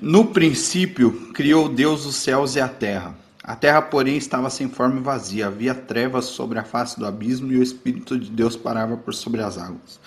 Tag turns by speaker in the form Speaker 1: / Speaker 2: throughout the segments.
Speaker 1: No princípio, criou Deus os céus e a terra. A terra, porém, estava sem forma e vazia. Havia trevas sobre a face do abismo e o Espírito de Deus parava por sobre as águas.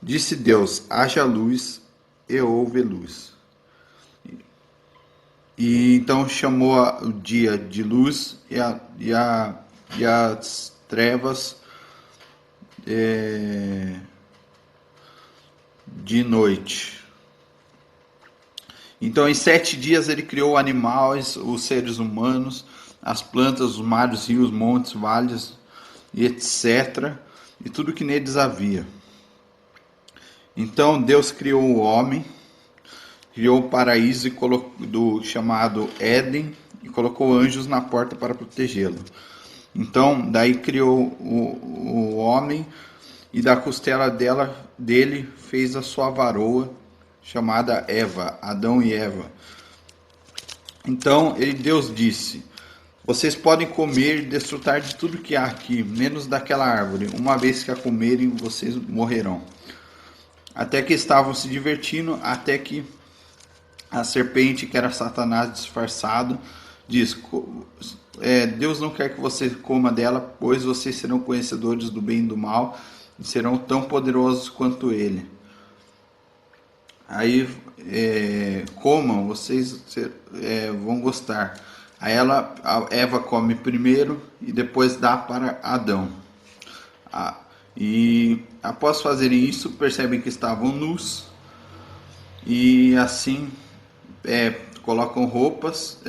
Speaker 1: Disse Deus: haja luz, e houve luz. E então chamou o dia de luz e as trevas de noite. Então, em 7 dias, ele criou animais, os seres humanos, as plantas, os mares, rios, montes, vales, e etc. E tudo que neles havia. Então, Deus criou o homem, criou o paraíso chamado Éden e colocou anjos na porta para protegê-lo. Então, daí criou o homem e da costela dele fez a sua varoa, chamada Eva, Adão e Eva. Então Deus disse: vocês podem comer e desfrutar de tudo que há aqui, menos daquela árvore. Uma vez que a comerem, vocês morrerão. Até que estavam se divertindo, até que a serpente, que era Satanás disfarçado, diz: Deus não quer que você coma dela, pois vocês serão conhecedores do bem e do mal, e serão tão poderosos quanto ele. Aí comam, vocês vão gostar. Aí a Eva come primeiro e depois dá para Adão. E após fazerem isso, percebem que estavam nus e assim colocam roupas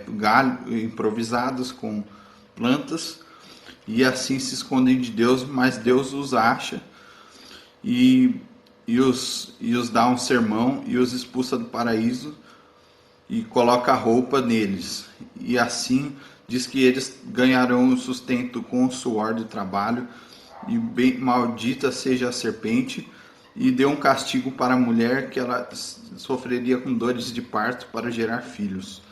Speaker 1: galho, improvisadas com plantas e assim se escondem de Deus, mas Deus os acha e os dá um sermão e os expulsa do paraíso e coloca a roupa neles. E assim diz que eles ganharão o sustento com o suor do trabalho, e bem maldita seja a serpente, e deu um castigo para a mulher, que ela sofreria com dores de parto para gerar filhos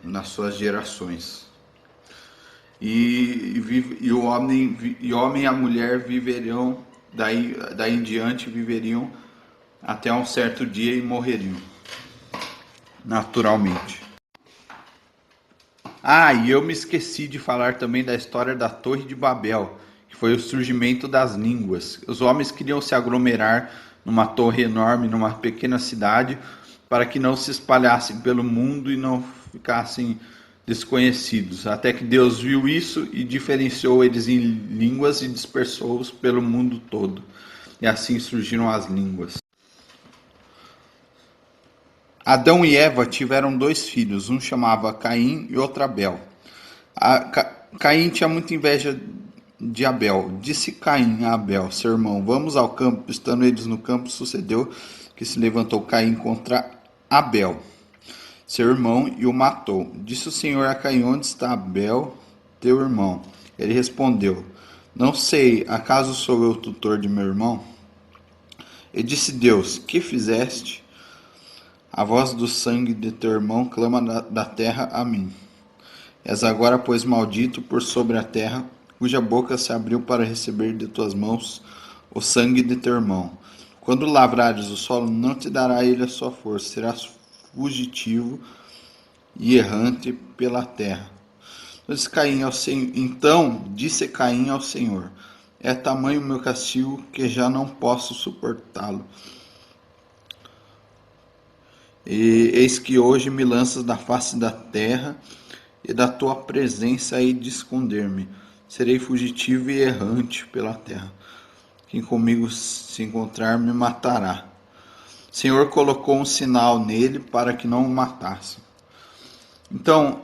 Speaker 1: nas suas gerações. E o homem e a mulher viverão, daí em diante viveriam até um certo dia e morreriam naturalmente. E eu me esqueci de falar também da história da Torre de Babel, que foi o surgimento das línguas. Os homens queriam se aglomerar numa torre enorme, numa pequena cidade, para que não se espalhassem pelo mundo e não ficassem desconhecidos. Até que Deus viu isso e diferenciou eles em línguas e dispersou-os pelo mundo todo. E assim surgiram as línguas. Adão e Eva tiveram 2 filhos, um chamava Caim e outro Abel. Caim tinha muita inveja de Abel. Disse Caim a Abel, seu irmão: vamos ao campo. Estando eles no campo, sucedeu que se levantou Caim contra Abel, seu irmão, e o matou. Disse o Senhor a Caim: onde está Abel, teu irmão? Ele respondeu: não sei, acaso sou eu tutor de meu irmão? E disse Deus: que fizeste? A voz do sangue de teu irmão clama da terra a mim. És agora, pois, maldito por sobre a terra, cuja boca se abriu para receber de tuas mãos o sangue de teu irmão. Quando lavrares o solo, não te dará ele a sua força, serás fugitivo e errante pela terra. Então disse Caim ao Senhor: é tamanho o meu castigo que já não posso suportá-lo. E eis que hoje me lanças da face da terra, e da tua presença hei de esconder-me. Serei fugitivo e errante pela terra. Quem comigo se encontrar me matará. O Senhor colocou um sinal nele para que não o matasse. Então,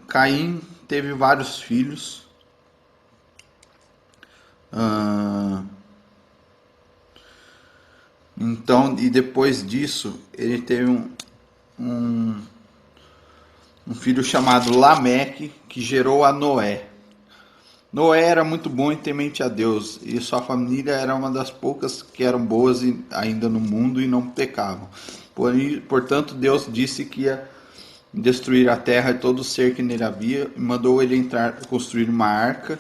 Speaker 1: Caim teve vários filhos. Então, e depois disso, ele teve um filho chamado Lameque, que gerou a Noé. Noé era muito bom e temente a Deus, e sua família era uma das poucas que eram boas ainda no mundo e não pecavam. Portanto, Deus disse que ia destruir a terra e todo ser que nele havia, e mandou ele construir uma arca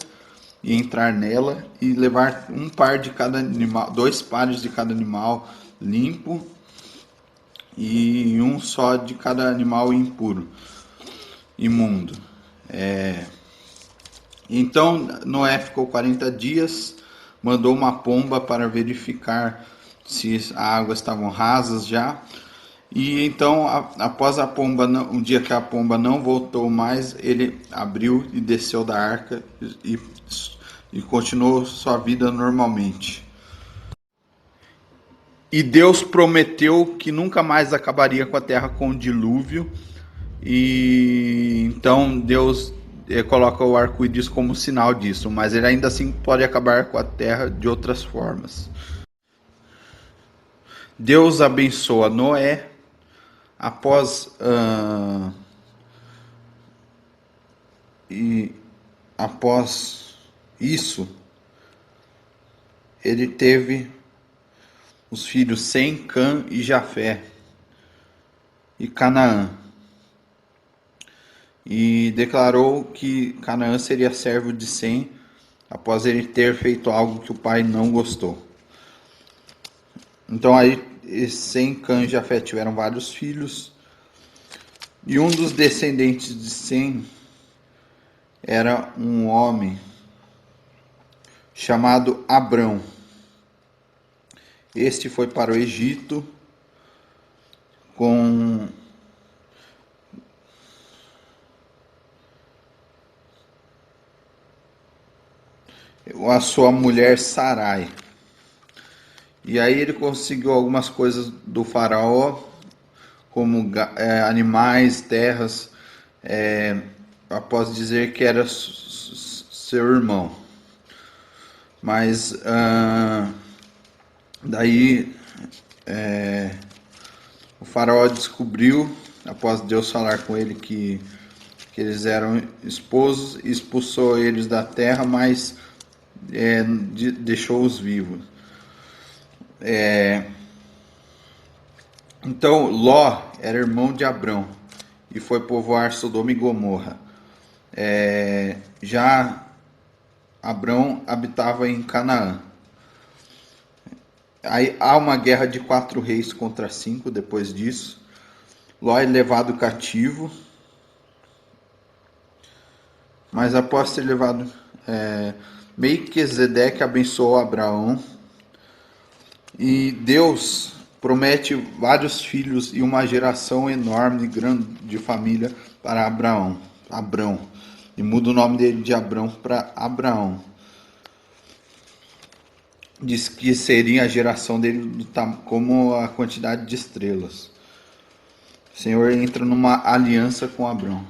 Speaker 1: e entrar nela e levar 2 pares de cada animal limpo e um só de cada animal impuro, imundo. Então Noé ficou 40 dias, mandou uma pomba para verificar se as águas estavam rasas já. E então, após a pomba, um dia que a pomba não voltou mais, ele abriu e desceu da arca e continuou sua vida normalmente. E Deus prometeu que nunca mais acabaria com a terra com o dilúvio. E então Deus coloca o arco-íris como sinal disso, mas ele ainda assim pode acabar com a terra de outras formas. Deus abençoa Noé após e após isso ele teve os filhos Sem, Cã e Jafé e Canaã, e declarou que Canaã seria servo de Sem após ele ter feito algo que o pai não gostou. Então aí Sem, Cã e Jafé tiveram vários filhos, e um dos descendentes de Sem era um homem chamado Abrão. Este foi para o Egito com a sua mulher Sarai. E aí ele conseguiu algumas coisas do faraó, como animais, terras, após dizer que era seu irmão. Mas daí o faraó descobriu, após Deus falar com ele que eles eram esposos, expulsou eles da terra, mas deixou-os vivos. Então Ló era irmão de Abrão e foi povoar Sodoma e Gomorra. Já Abrão habitava em Canaã. Aí há uma guerra de 4 reis contra 5 depois disso. Ló é levado cativo, mas após ser levado, Melquisedeque abençoou Abraão, e Deus promete vários filhos e uma geração enorme, grande de família para Abrão, e muda o nome dele de Abrão para Abraão. Diz que seria a geração dele como a quantidade de estrelas. O Senhor entra numa aliança com Abrão.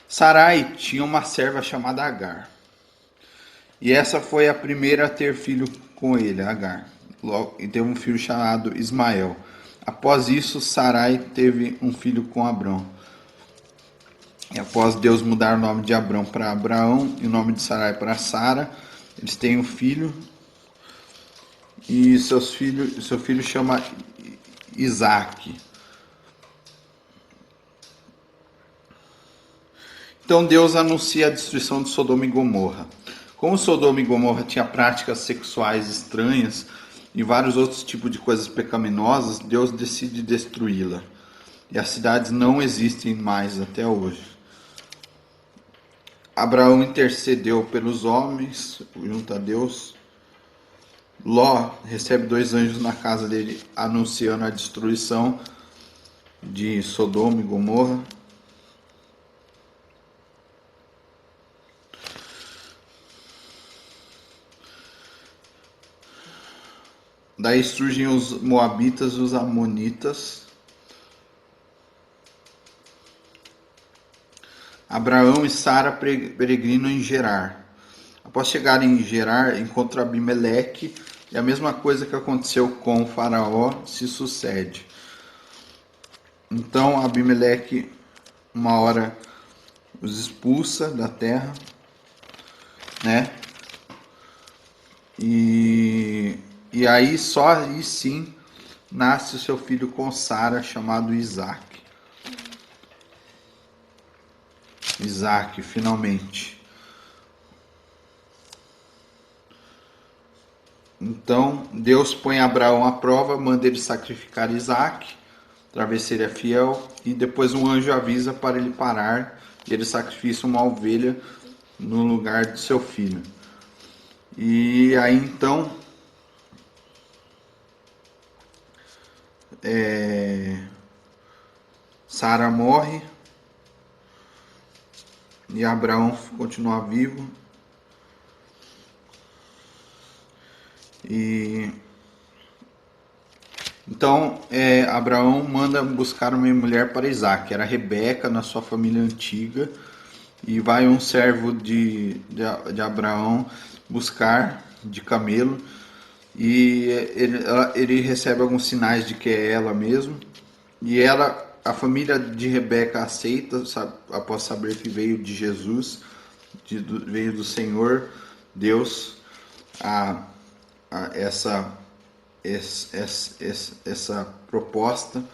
Speaker 1: Sarai tinha uma serva chamada Agar. E essa foi a primeira a ter filho com ele, Agar. E teve um filho chamado Ismael. Após isso, Sarai teve um filho com Abrão. E após Deus mudar o nome de Abrão para Abraão e o nome de Sarai para Sara, eles têm um filho. E seu filho chama Isaac. Então Deus anuncia a destruição de Sodoma e Gomorra. Como Sodoma e Gomorra tinha práticas sexuais estranhas e vários outros tipos de coisas pecaminosas, Deus decide destruí-la. E as cidades não existem mais até hoje. Abraão intercedeu pelos homens junto a Deus. Ló recebe 2 anjos na casa dele anunciando a destruição de Sodoma e Gomorra. Daí surgem os Moabitas e os Amonitas. Abraão e Sara peregrinam em Gerar. Após chegarem em Gerar, encontram Abimeleque, e a mesma coisa que aconteceu com o faraó se sucede. Então Abimeleque, uma hora, os expulsa da terra, né? E aí só aí sim nasce o seu filho com Sara, chamado Isaac. Isaac, finalmente. Então Deus põe Abraão à prova, manda ele sacrificar Isaac. travesseiro é fiel, e depois um anjo avisa para ele parar, e ele sacrifica uma ovelha no lugar de seu filho. E aí então Sara morre e Abraão continua vivo. E então Abraão manda buscar uma mulher para Isaac, era Rebeca, na sua família antiga, e vai um servo de Abraão buscar de camelo, e ele recebe alguns sinais de que é ela mesmo, e a família de Rebeca aceita, após saber que veio de Jesus, veio do Senhor Deus, essa proposta.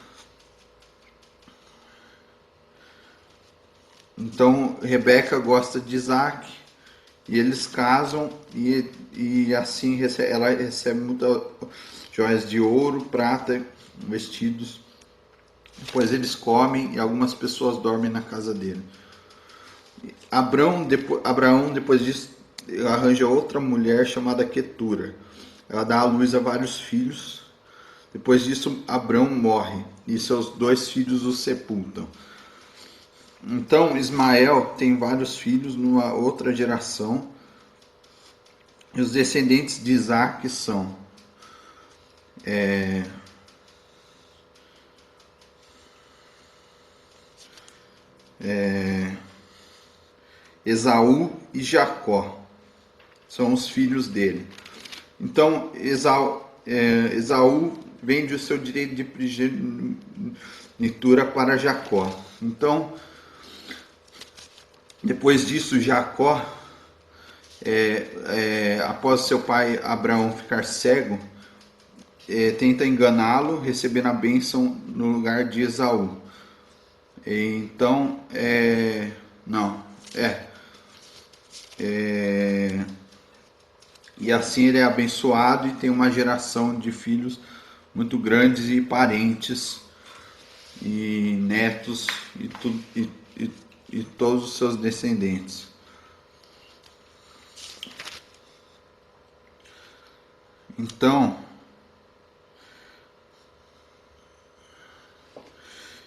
Speaker 1: Então Rebeca gosta de Isaac e eles casam, e assim ela recebe muitas joias de ouro, prata, vestidos. Depois eles comem e algumas pessoas dormem na casa dele. Abraão, depois disso, arranja outra mulher chamada Quetura. Ela dá à luz a vários filhos. Depois disso, Abraão morre e seus 2 filhos o sepultam. Então, Ismael tem vários filhos numa outra geração. E os descendentes de Isaac são Esaú e Jacó. São os filhos dele. Então, Esaú vende o seu direito de primogenitura para Jacó. Então, depois disso, Jacó, após seu pai Abraão ficar cego, tenta enganá-lo, recebendo a bênção no lugar de Esaú. Então, e assim ele é abençoado e tem uma geração de filhos muito grandes, e parentes e netos e todos os seus descendentes.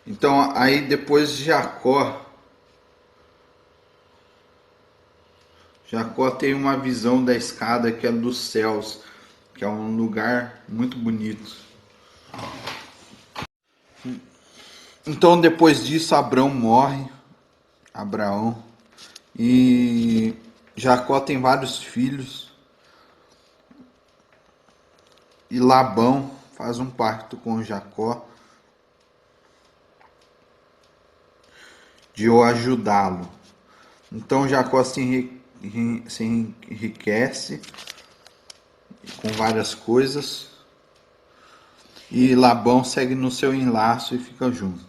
Speaker 1: Então aí depois de Jacó tem uma visão da escada que é dos céus, que é um lugar muito bonito. Então depois disso Abraão morre, e Jacó tem vários filhos, e Labão faz um pacto com Jacó de o ajudá-lo. Então Jacó se enriquece com várias coisas, e Labão segue no seu enlaço e fica junto.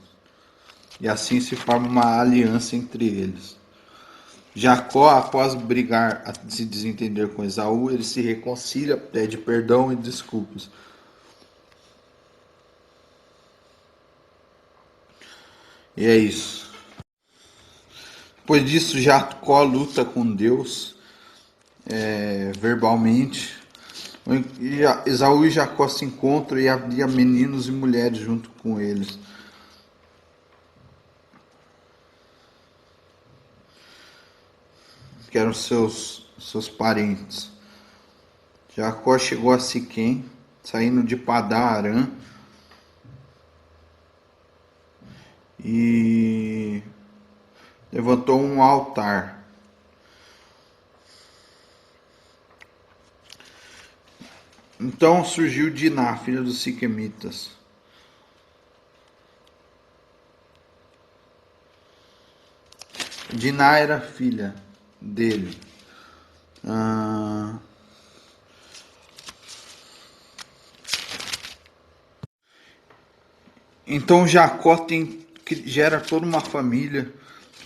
Speaker 1: E assim se forma uma aliança entre eles. Jacó, após brigar, se desentender com Esaú, ele se reconcilia, pede perdão e desculpas. E é isso. Depois disso, Jacó luta com Deus verbalmente. E Esaú e Jacó se encontram, e havia meninos e mulheres junto com eles. Que eram seus parentes. Jacó chegou a Siquém, saindo de Padã Arã, e levantou um altar. Então surgiu Diná, filha dos siquemitas. Diná era filha dele. Então Jacó gera toda uma família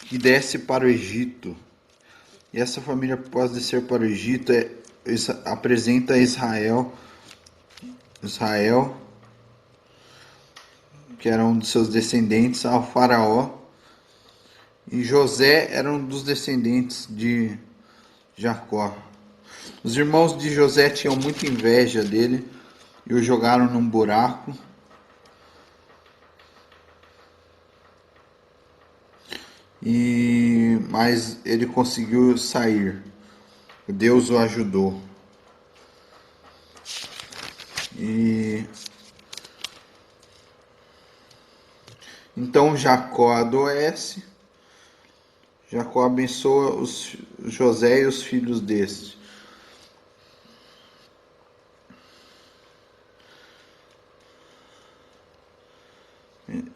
Speaker 1: que desce para o Egito. E essa família, após descer para o Egito, apresenta Israel que era um dos seus descendentes, ao faraó. E José era um dos descendentes de Jacó. Os irmãos de José tinham muita inveja dele e o jogaram num buraco. Mas ele conseguiu sair. Deus o ajudou. E então Jacó adoece. Jacó abençoa José e os filhos deste.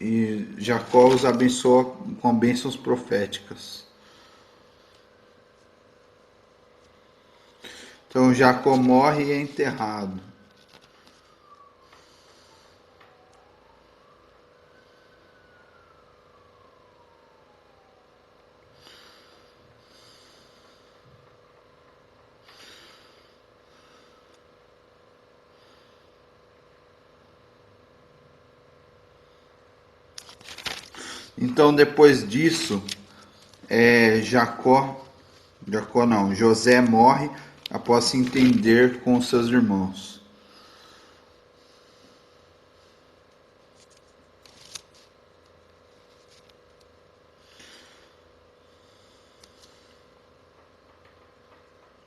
Speaker 1: E Jacó os abençoa com bênçãos proféticas. Então Jacó morre e é enterrado. Então depois disso, José morre após se entender com seus irmãos.